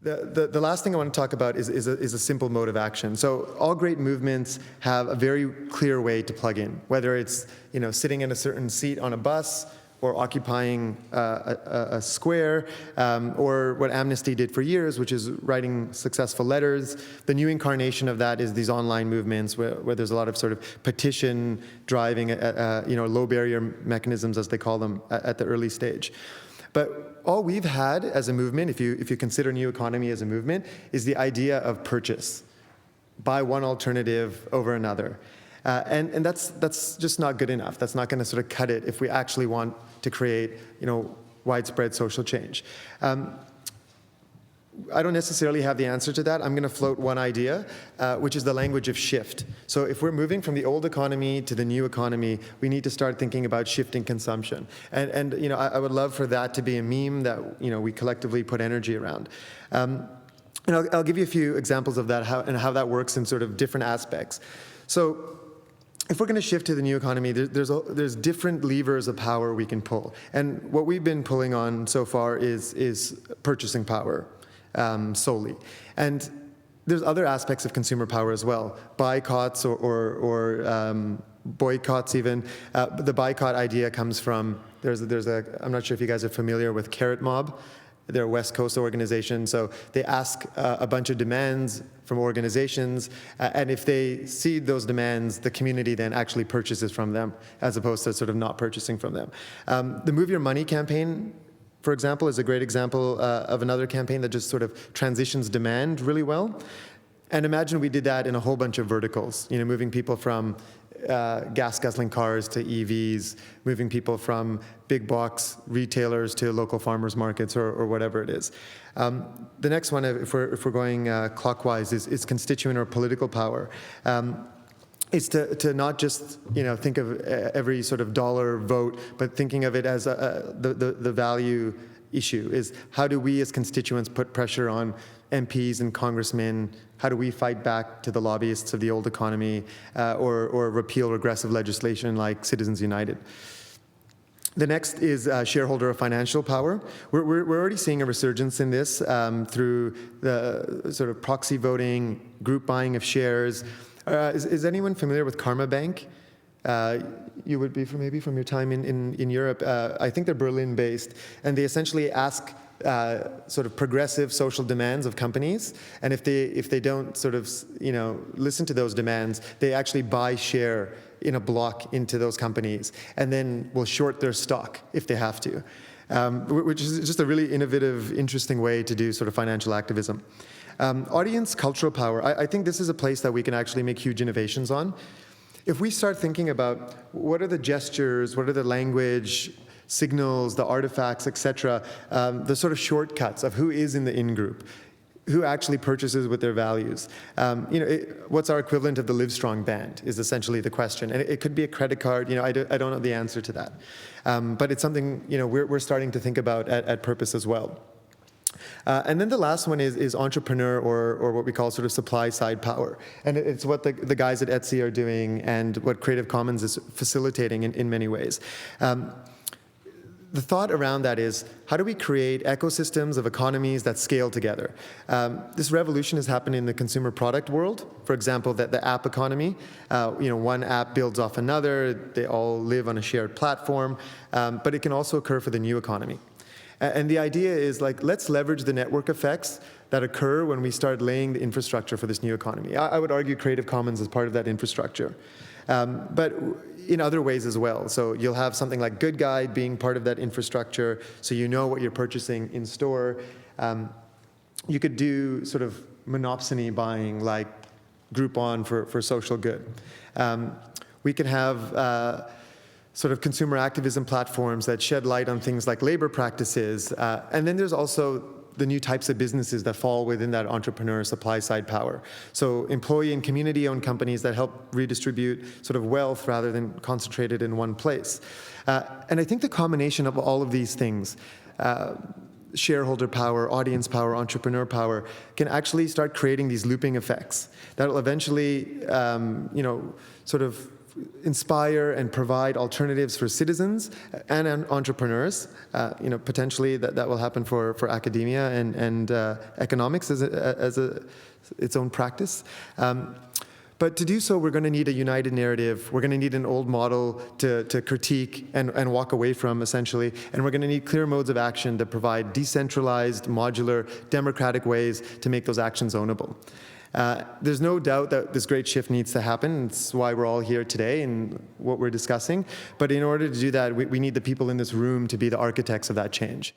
The last thing I want to talk about is a simple mode of action. So all great movements have a very clear way to plug in, whether it's sitting in a certain seat on a bus, or occupying a square, or what Amnesty did for years, which is writing successful letters. The new incarnation of that is these online movements where there's a lot of sort of petition driving, low barrier mechanisms, as they call them, at the early stage. But all we've had as a movement, if you consider new economy as a movement, is the idea of purchase. Buy one alternative over another. And that's just not good enough. That's not going to sort of cut it if we actually want to create, widespread social change. I don't necessarily have the answer to that. I'm going to float one idea, which is the language of shift. So if we're moving from the old economy to the new economy, we need to start thinking about shifting consumption. And I would love for that to be a meme that we collectively put energy around. And I'll give you a few examples of that and how that works in sort of different aspects. So if we're going to shift to the new economy, there's different levers of power we can pull. And what we've been pulling on so far is purchasing power solely. And there's other aspects of consumer power as well, boycotts or boycotts even. The boycott idea comes from, I'm not sure if you guys are familiar with Carrot Mob. They're a West Coast organization, so they ask a bunch of demands from organizations, and if they cede those demands, the community then actually purchases from them, as opposed to sort of not purchasing from them. The Move Your Money campaign, for example, is a great example of another campaign that just sort of transitions demand really well. And imagine we did that in a whole bunch of verticals, moving people from gas-guzzling cars to EVs, moving people from big box retailers to local farmers markets or whatever it is. The next one, if we're going clockwise, is constituent or political power. Is to not just think of every sort of dollar vote, but thinking of it as the value issue. Is how do we as constituents put pressure on MPs and congressmen? How do we fight back to the lobbyists of the old economy or repeal regressive legislation like Citizens United? The next is shareholder or financial power. We're already seeing a resurgence in this through the sort of proxy voting, group buying of shares. Is anyone familiar with Karma Bank? You would be maybe from your time in Europe. I think they're Berlin-based, and they essentially ask sort of progressive social demands of companies, and if they don't sort of listen to those demands, they actually buy share in a block into those companies, and then will short their stock if they have to, which is just a really innovative, interesting way to do sort of financial activism. Audience cultural power. I think this is a place that we can actually make huge innovations on. If we start thinking about what are the gestures, what are the language, signals, the artifacts, etc., the sort of shortcuts of who is in the in-group, who actually purchases with their values. What's our equivalent of the Livestrong band is essentially the question. And it could be a credit card. I don't know the answer to that. But it's something we're starting to think about at Purpose as well. And then the last one is entrepreneur or what we call sort of supply side power. And it's what the guys at Etsy are doing and what Creative Commons is facilitating in many ways. The thought around that is, how do we create ecosystems of economies that scale together? This revolution has happened in the consumer product world. For example, the app economy. One app builds off another. They all live on a shared platform. But it can also occur for the new economy. And the idea is, let's leverage the network effects that occur when we start laying the infrastructure for this new economy. I would argue Creative Commons is part of that infrastructure. But in other ways as well. So you'll have something like Good Guide being part of that infrastructure, so you know what you're purchasing in store. You could do sort of monopsony buying like Groupon for social good. We can have sort of consumer activism platforms that shed light on things like labor practices. And then there's also the new types of businesses that fall within that entrepreneur supply side power. So employee and community owned companies that help redistribute sort of wealth rather than concentrated in one place. And I think the combination of all of these things, shareholder power, audience power, entrepreneur power, can actually start creating these looping effects that will eventually, sort of inspire and provide alternatives for citizens and entrepreneurs. Potentially that will happen for academia and economics as its own practice. But to do so, we're going to need a united narrative. We're going to need an old model to critique and walk away from, essentially. And we're going to need clear modes of action to provide decentralized, modular, democratic ways to make those actions ownable. There's no doubt that this great shift needs to happen. It's why we're all here today and what we're discussing. But in order to do that, we need the people in this room to be the architects of that change.